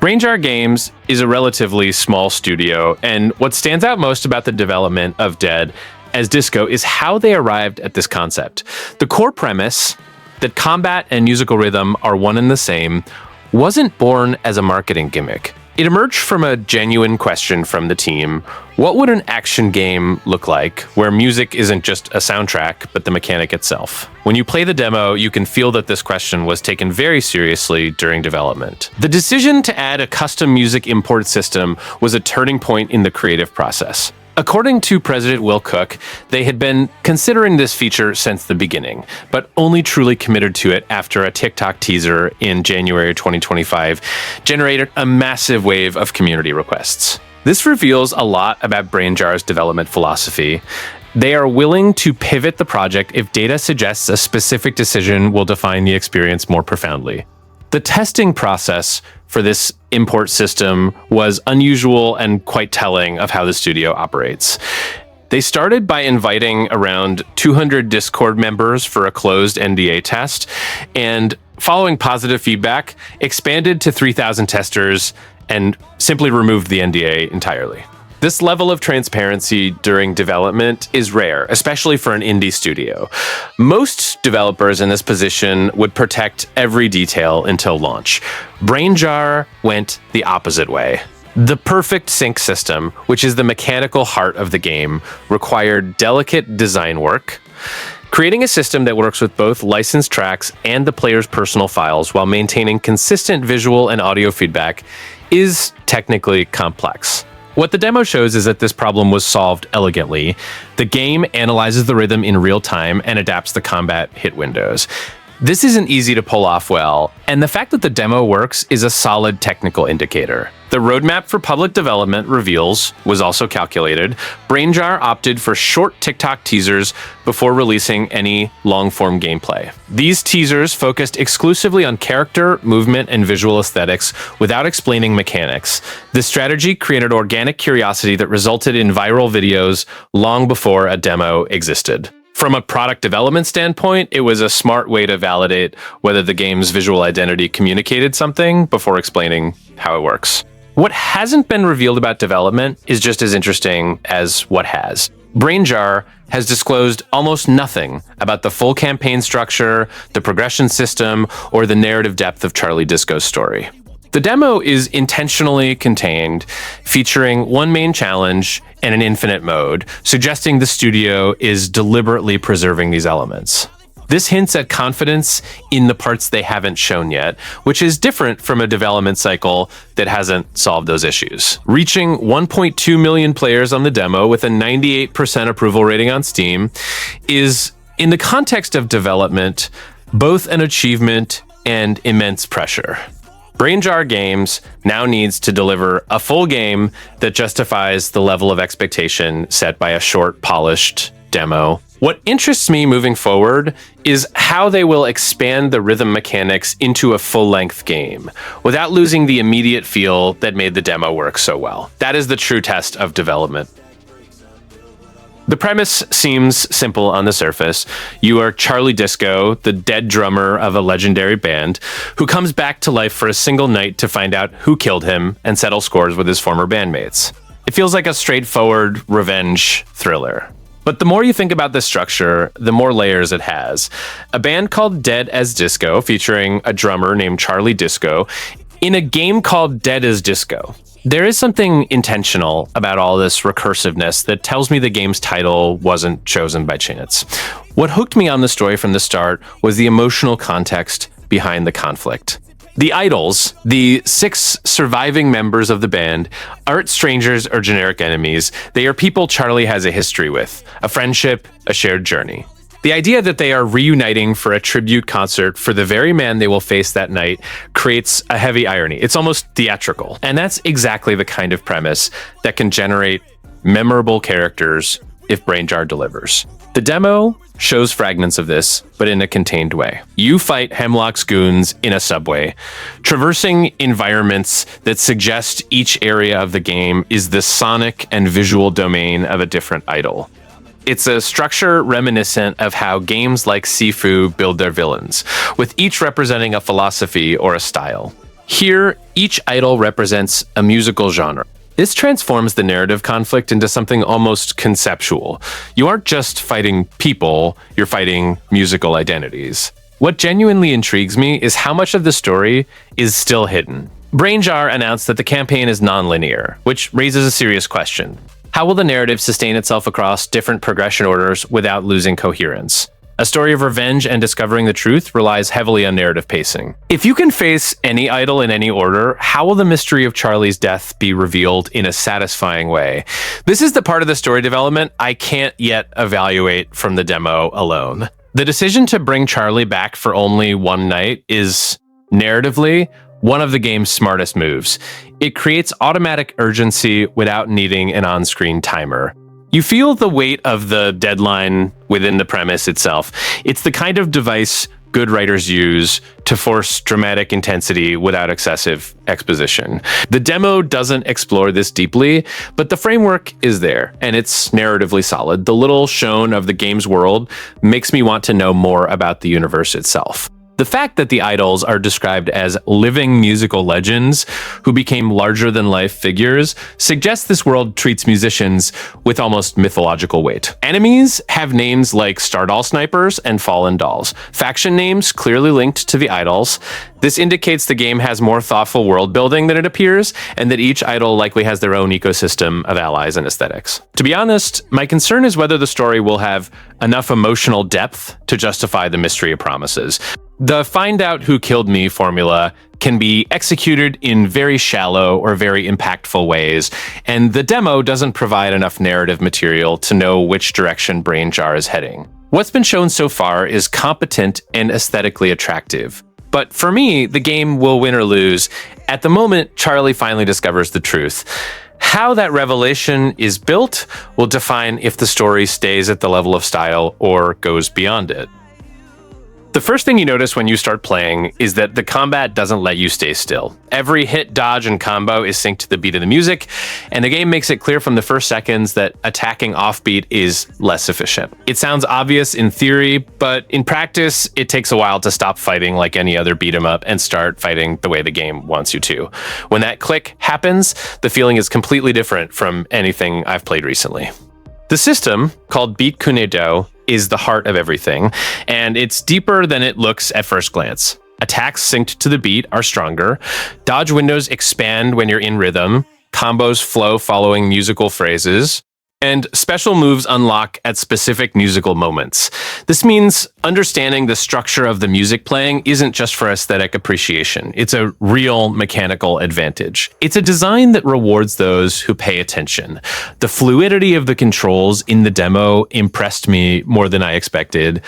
Brainjar Games is a relatively small studio, and what stands out most about the development of Dead as Disco is how they arrived at this concept. The core premise, that combat and musical rhythm are one and the same, wasn't born as a marketing gimmick. It emerged from a genuine question from the team: what would an action game look like where music isn't just a soundtrack, but the mechanic itself? When you play the demo, you can feel that this question was taken very seriously during development. The decision to add a custom music import system was a turning point in the creative process. According to President Will Cook, they had been considering this feature since the beginning, but only truly committed to it after a TikTok teaser in January 2025 generated a massive wave of community requests. This reveals a lot about Brainjar's development philosophy. They are willing to pivot the project if data suggests a specific decision will define the experience more profoundly. The testing process for this import system was unusual and quite telling of how the studio operates. They started by inviting around 200 Discord members for a closed NDA test, and following positive feedback, expanded to 3,000 testers and simply removed the NDA entirely. This level of transparency during development is rare, especially for an indie studio. Most developers in this position would protect every detail until launch. Brainjar went the opposite way. The perfect sync system, which is the mechanical heart of the game, required delicate design work. Creating a system that works with both licensed tracks and the player's personal files while maintaining consistent visual and audio feedback is technically complex. What the demo shows is that this problem was solved elegantly. The game analyzes the rhythm in real time and adapts the combat hit windows. This isn't easy to pull off well, and the fact that the demo works is a solid technical indicator. The roadmap for public development reveals was also calculated. Brainjar opted for short TikTok teasers before releasing any long-form gameplay. These teasers focused exclusively on character, movement, and visual aesthetics without explaining mechanics. This strategy created organic curiosity that resulted in viral videos long before a demo existed. From a product development standpoint, it was a smart way to validate whether the game's visual identity communicated something before explaining how it works. What hasn't been revealed about development is just as interesting as what has. Brainjar has disclosed almost nothing about the full campaign structure, the progression system, or the narrative depth of Charlie Disco's story. The demo is intentionally contained, featuring one main challenge and an infinite mode, suggesting the studio is deliberately preserving these elements. This hints at confidence in the parts they haven't shown yet, which is different from a development cycle that hasn't solved those issues. Reaching 1.2 million players on the demo with a 98% approval rating on Steam is, in the context of development, both an achievement and immense pressure. Brainjar Games now needs to deliver a full game that justifies the level of expectation set by a short, polished demo. What interests me moving forward is how they will expand the rhythm mechanics into a full-length game without losing the immediate feel that made the demo work so well. That is the true test of development. The premise seems simple on the surface. You are Charlie Disco, the dead drummer of a legendary band, who comes back to life for a single night to find out who killed him and settle scores with his former bandmates. It feels like a straightforward revenge thriller. But the more you think about this structure, the more layers it has. A band called Dead as Disco, featuring a drummer named Charlie Disco, in a game called Dead as Disco. There is something intentional about all this recursiveness that tells me the game's title wasn't chosen by chance. What hooked me on the story from the start was the emotional context behind the conflict. The idols, the 6 surviving members of the band, aren't strangers or generic enemies. They are people Charlie has a history with, a friendship, a shared journey. The idea that they are reuniting for a tribute concert for the very man they will face that night creates a heavy irony. It's almost theatrical. And that's exactly the kind of premise that can generate memorable characters if Brainjar delivers. The demo shows fragments of this, but in a contained way. You fight Hemlock's goons in a subway, traversing environments that suggest each area of the game is the sonic and visual domain of a different idol. It's a structure reminiscent of how games like Sifu build their villains, with each representing a philosophy or a style. Here, each idol represents a musical genre. This transforms the narrative conflict into something almost conceptual. You aren't just fighting people, you're fighting musical identities. What genuinely intrigues me is how much of the story is still hidden. Brainjar announced that the campaign is non-linear, which raises a serious question. How will the narrative sustain itself across different progression orders without losing coherence? A story of revenge and discovering the truth relies heavily on narrative pacing. If you can face any idol in any order, how will the mystery of Charlie's death be revealed in a satisfying way? This is the part of the story development I can't yet evaluate from the demo alone. The decision to bring Charlie back for only one night is, narratively, one of the game's smartest moves. It creates automatic urgency without needing an on-screen timer. You feel the weight of the deadline within the premise itself. It's the kind of device good writers use to force dramatic intensity without excessive exposition. The demo doesn't explore this deeply, but the framework is there, and it's narratively solid. The little shown of the game's world makes me want to know more about the universe itself. The fact that the idols are described as living musical legends who became larger-than-life figures suggests this world treats musicians with almost mythological weight. Enemies have names like Stardoll Snipers and Fallen Dolls, faction names clearly linked to the idols. This indicates the game has more thoughtful world building than it appears, and that each idol likely has their own ecosystem of allies and aesthetics. To be honest, my concern is whether the story will have enough emotional depth to justify the mystery it promises. The find out who killed me formula can be executed in very shallow or very impactful ways, and the demo doesn't provide enough narrative material to know which direction Brainjar is heading. What's been shown so far is competent and aesthetically attractive. But for me, the game will win or lose. At the moment, Charlie finally discovers the truth. How that revelation is built will define if the story stays at the level of style or goes beyond it. The first thing you notice when you start playing is that the combat doesn't let you stay still. Every hit, dodge, and combo is synced to the beat of the music, and the game makes it clear from the first seconds that attacking offbeat is less efficient. It sounds obvious in theory, but in practice, it takes a while to stop fighting like any other beat 'em up and start fighting the way the game wants you to. When that click happens, the feeling is completely different from anything I've played recently. The system, called Beat Kunedo, is the heart of everything, and it's deeper than it looks at first glance. Attacks synced to the beat are stronger, dodge windows expand when you're in rhythm, combos flow following musical phrases, and special moves unlock at specific musical moments. This means understanding the structure of the music playing isn't just for aesthetic appreciation. It's a real mechanical advantage. It's a design that rewards those who pay attention. The fluidity of the controls in the demo impressed me more than I expected.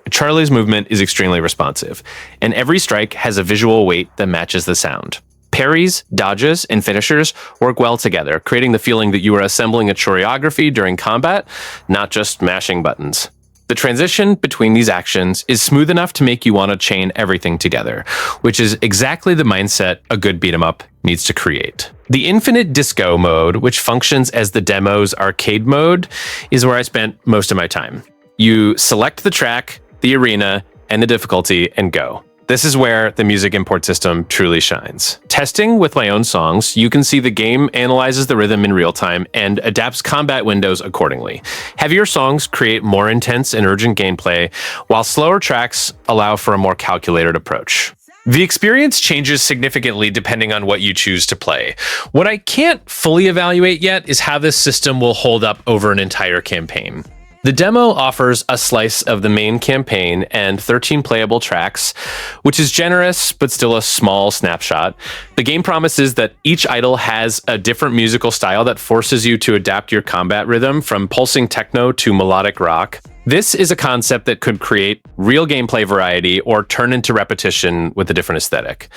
Charlie's movement is extremely responsive, and every strike has a visual weight that matches the sound. Parries, dodges, and finishers work well together, creating the feeling that you are assembling a choreography during combat, not just mashing buttons. The transition between these actions is smooth enough to make you want to chain everything together, which is exactly the mindset a good beat-em-up needs to create. The Infinite Disco mode, which functions as the demo's arcade mode, is where I spent most of my time. You select the track, the arena, and the difficulty, and go. This is where the music import system truly shines. Testing with my own songs, you can see the game analyzes the rhythm in real time and adapts combat windows accordingly. Heavier songs create more intense and urgent gameplay, while slower tracks allow for a more calculated approach. The experience changes significantly depending on what you choose to play. What I can't fully evaluate yet is how this system will hold up over an entire campaign. The demo offers a slice of the main campaign and 13 playable tracks, which is generous but still a small snapshot. The game promises that each idol has a different musical style that forces you to adapt your combat rhythm from pulsing techno to melodic rock. This is a concept that could create real gameplay variety or turn into repetition with a different aesthetic.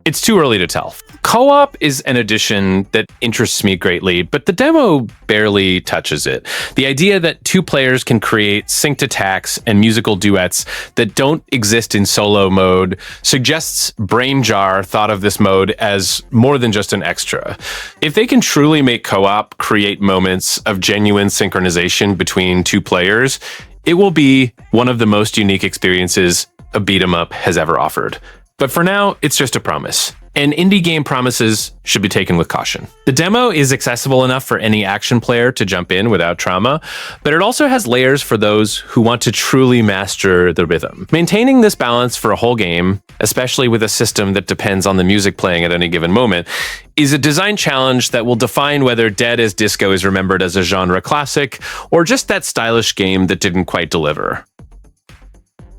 It's too early to tell. Co-op is an addition that interests me greatly, but the demo barely touches it. The idea that two players can create synced attacks and musical duets that don't exist in solo mode suggests Brainjar thought of this mode as more than just an extra. If they can truly make co-op create moments of genuine synchronization between two players, it will be one of the most unique experiences a beat 'em up has ever offered. But for now, it's just a promise. and indie game promises should be taken with caution. The demo is accessible enough for any action player to jump in without trauma, but it also has layers for those who want to truly master the rhythm. Maintaining this balance for a whole game, especially with a system that depends on the music playing at any given moment, is a design challenge that will define whether Dead as Disco is remembered as a genre classic or just that stylish game that didn't quite deliver.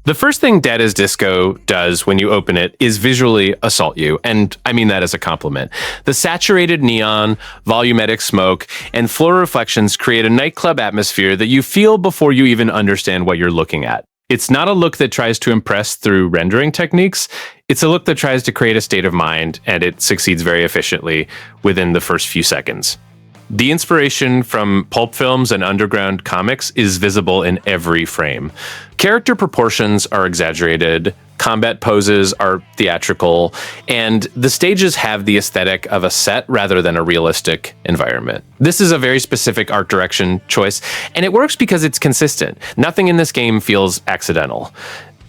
The first thing Dead as Disco does when you open it is visually assault you, and I mean that as a compliment. The saturated neon, volumetric smoke, and floor reflections create a nightclub atmosphere that you feel before you even understand what you're looking at. It's not a look that tries to impress through rendering techniques. It's a look that tries to create a state of mind, and it succeeds very efficiently within the first few seconds. The inspiration from pulp films and underground comics is visible in every frame. Character proportions are exaggerated, combat poses are theatrical, and the stages have the aesthetic of a set rather than a realistic environment. This is a very specific art direction choice, and it works because it's consistent. Nothing in this game feels accidental.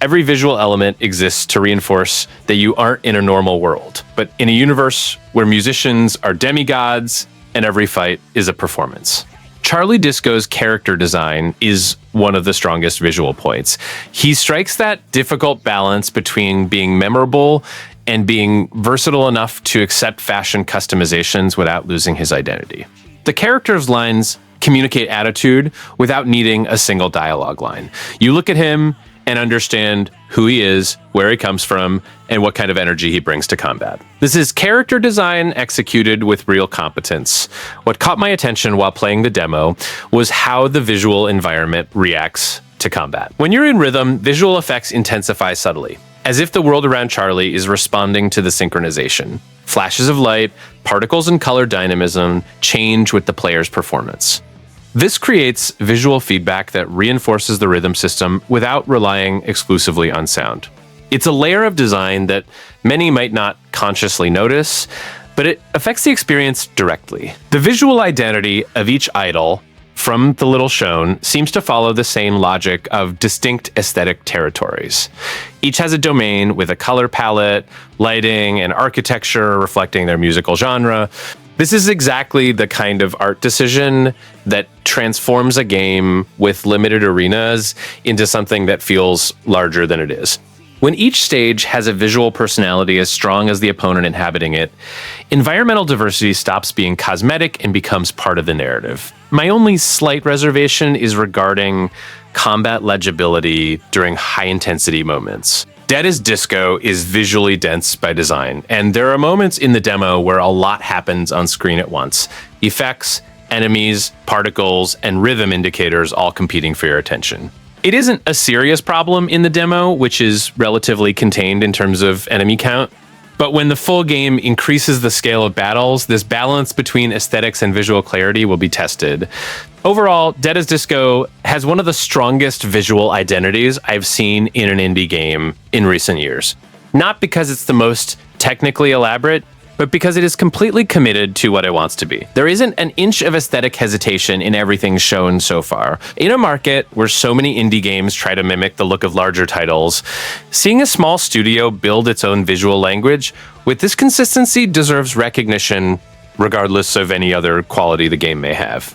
Every visual element exists to reinforce that you aren't in a normal world, but in a universe where musicians are demigods, and every fight is a performance. Charlie Disco's character design is one of the strongest visual points. He strikes that difficult balance between being memorable and being versatile enough to accept fashion customizations without losing his identity. The character's lines communicate attitude without needing a single dialogue line. You look at him and understand who he is, where he comes from, and what kind of energy he brings to combat. This is character design executed with real competence. What caught my attention while playing the demo was how the visual environment reacts to combat. When you're in rhythm, visual effects intensify subtly, as if the world around Charlie is responding to the synchronization. Flashes of light, particles and color dynamism change with the player's performance. This creates visual feedback that reinforces the rhythm system without relying exclusively on sound. It's a layer of design that many might not consciously notice, but it affects the experience directly. The visual identity of each idol from the little shown seems to follow the same logic of distinct aesthetic territories. Each has a domain with a color palette, lighting, and architecture reflecting their musical genre. This is exactly the kind of art decision that transforms a game with limited arenas into something that feels larger than it is. When each stage has a visual personality as strong as the opponent inhabiting it, environmental diversity stops being cosmetic and becomes part of the narrative. My only slight reservation is regarding combat legibility during high-intensity moments. Dead as Disco is visually dense by design, and there are moments in the demo where a lot happens on screen at once. Effects, enemies, particles, and rhythm indicators all competing for your attention. It isn't a serious problem in the demo, which is relatively contained in terms of enemy count, but when the full game increases the scale of battles, this balance between aesthetics and visual clarity will be tested. Overall, Dead as Disco has one of the strongest visual identities I've seen in an indie game in recent years. Not because it's the most technically elaborate, but because it is completely committed to what it wants to be. There isn't an inch of aesthetic hesitation in everything shown so far. In a market where so many indie games try to mimic the look of larger titles, seeing a small studio build its own visual language with this consistency deserves recognition regardless of any other quality the game may have.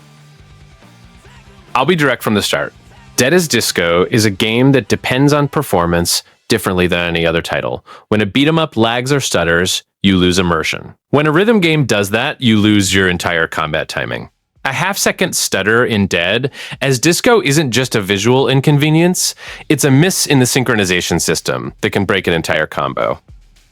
I'll be direct from the start. Dead as Disco is a game that depends on performance differently than any other title. When a beat-em-up lags or stutters, you lose immersion. When a rhythm game does that, you lose your entire combat timing. A half-second stutter in Dead as Disco isn't just a visual inconvenience, it's a miss in the synchronization system that can break an entire combo.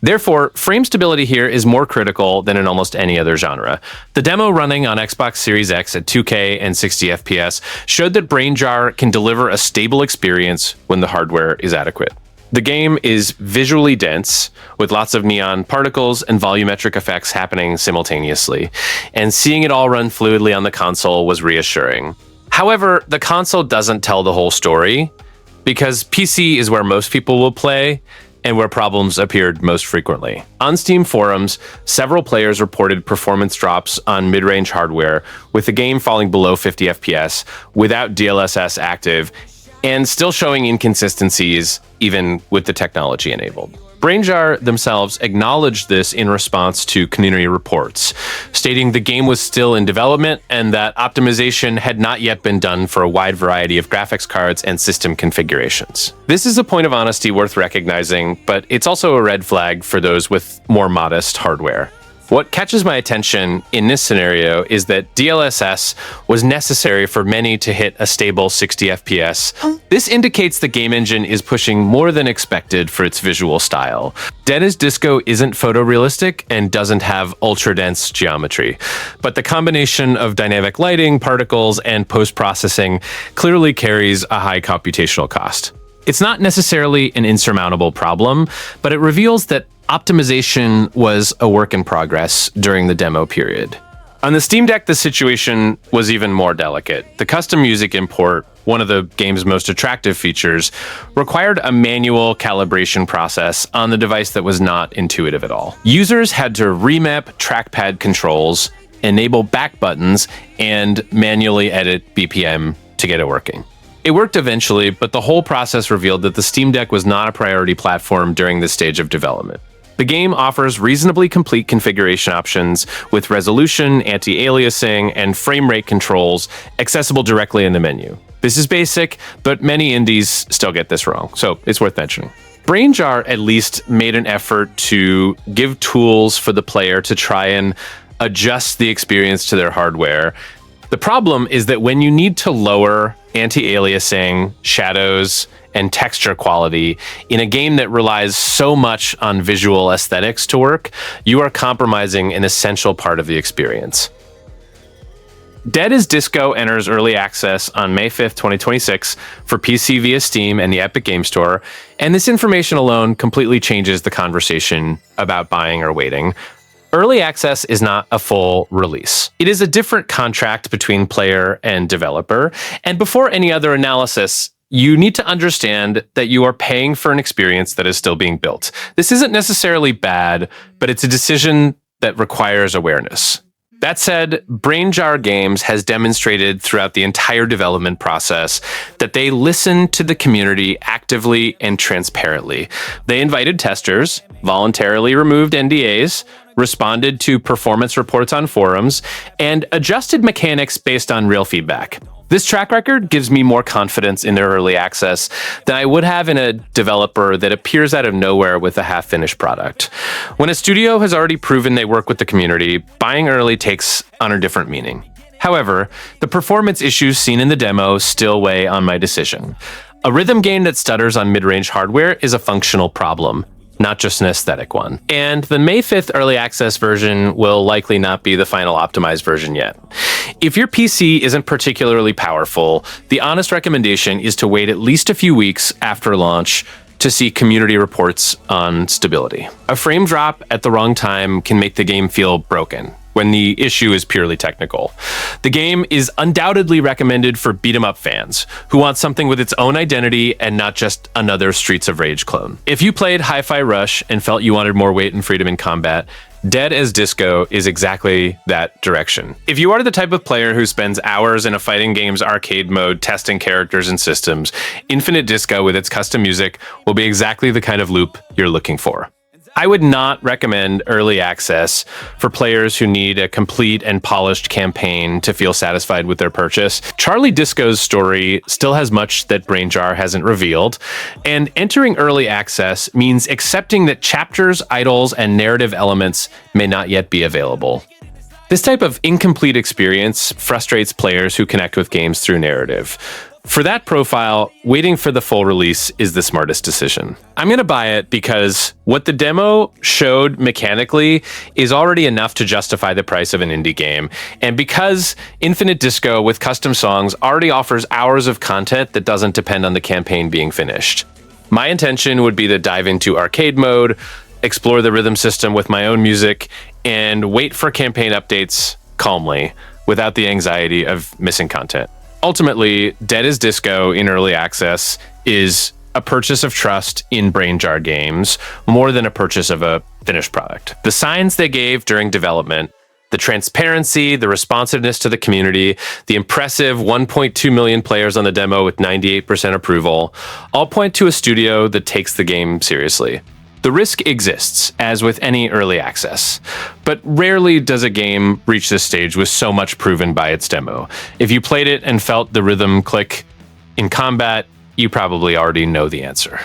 Therefore, frame stability here is more critical than in almost any other genre. The demo running on Xbox Series X at 2K and 60 FPS showed that BrainJar can deliver a stable experience when the hardware is adequate. The game is visually dense, with lots of neon particles and volumetric effects happening simultaneously, and seeing it all run fluidly on the console was reassuring. However, the console doesn't tell the whole story, because PC is where most people will play, and where problems appeared most frequently. On Steam forums, several players reported performance drops on mid-range hardware, with the game falling below 50 FPS without DLSS active, and still showing inconsistencies even with the technology enabled. Brainjar themselves acknowledged this in response to community reports, stating the game was still in development and that optimization had not yet been done for a wide variety of graphics cards and system configurations. This is a point of honesty worth recognizing, but it's also a red flag for those with more modest hardware. What catches my attention in this scenario is that DLSS was necessary for many to hit a stable 60 FPS. This indicates the game engine is pushing more than expected for its visual style. Dead as Disco isn't photorealistic and doesn't have ultra-dense geometry, but the combination of dynamic lighting, particles, and post-processing clearly carries a high computational cost. It's not necessarily an insurmountable problem, but it reveals that optimization was a work in progress during the demo period. On the Steam Deck, the situation was even more delicate. The custom music import, one of the game's most attractive features, required a manual calibration process on the device that was not intuitive at all. Users had to remap trackpad controls, enable back buttons, and manually edit BPM to get it working. It worked eventually, but the whole process revealed that the Steam Deck was not a priority platform during this stage of development. The game offers reasonably complete configuration options with resolution, anti-aliasing, and frame rate controls accessible directly in the menu. This is basic, but many indies still get this wrong, so it's worth mentioning. Brainjar at least made an effort to give tools for the player to try and adjust the experience to their hardware. The problem is that when you need to lower anti-aliasing, shadows, and texture quality in a game that relies so much on visual aesthetics to work, you are compromising an essential part of the experience. Dead as Disco enters early access on May 5th, 2026 for PC via Steam and the Epic Game Store, and this information alone completely changes the conversation about buying or waiting. Early access is not a full release. It is a different contract between player and developer, and before any other analysis, you need to understand that you are paying for an experience that is still being built. This isn't necessarily bad, but it's a decision that requires awareness. That said, Brainjar Games has demonstrated throughout the entire development process that they listen to the community actively and transparently. They invited testers, voluntarily removed NDAs, responded to performance reports on forums, and adjusted mechanics based on real feedback. This track record gives me more confidence in their early access than I would have in a developer that appears out of nowhere with a half-finished product. When a studio has already proven they work with the community, buying early takes on a different meaning. However, the performance issues seen in the demo still weigh on my decision. A rhythm game that stutters on mid-range hardware is a functional problem, not just an aesthetic one. And the May 5th early access version will likely not be the final optimized version yet. If your PC isn't particularly powerful, the honest recommendation is to wait at least a few weeks after launch to see community reports on stability. A frame drop at the wrong time can make the game feel broken when the issue is purely technical. The game is undoubtedly recommended for beat-em-up fans who want something with its own identity and not just another Streets of Rage clone. If you played Hi-Fi Rush and felt you wanted more weight and freedom in combat, Dead as Disco is exactly that direction. If you are the type of player who spends hours in a fighting game's arcade mode testing characters and systems, Infinite Disco with its custom music will be exactly the kind of loop you're looking for. I would not recommend early access for players who need a complete and polished campaign to feel satisfied with their purchase. Charlie Disco's story still has much that Brainjar hasn't revealed, and entering early access means accepting that chapters, idols, and narrative elements may not yet be available. This type of incomplete experience frustrates players who connect with games through narrative. For that profile, waiting for the full release is the smartest decision. I'm going to buy it because what the demo showed mechanically is already enough to justify the price of an indie game, and because Infinite Disco with custom songs already offers hours of content that doesn't depend on the campaign being finished. My intention would be to dive into arcade mode, explore the rhythm system with my own music, and wait for campaign updates calmly, without the anxiety of missing content. Ultimately, Dead as Disco in early access is a purchase of trust in Brainjar Games more than a purchase of a finished product. The signs they gave during development, the transparency, the responsiveness to the community, the impressive 1.2 million players on the demo with 98% approval, all point to a studio that takes the game seriously. The risk exists, as with any early access, but rarely does a game reach this stage with so much proven by its demo. If you played it and felt the rhythm click in combat, you probably already know the answer.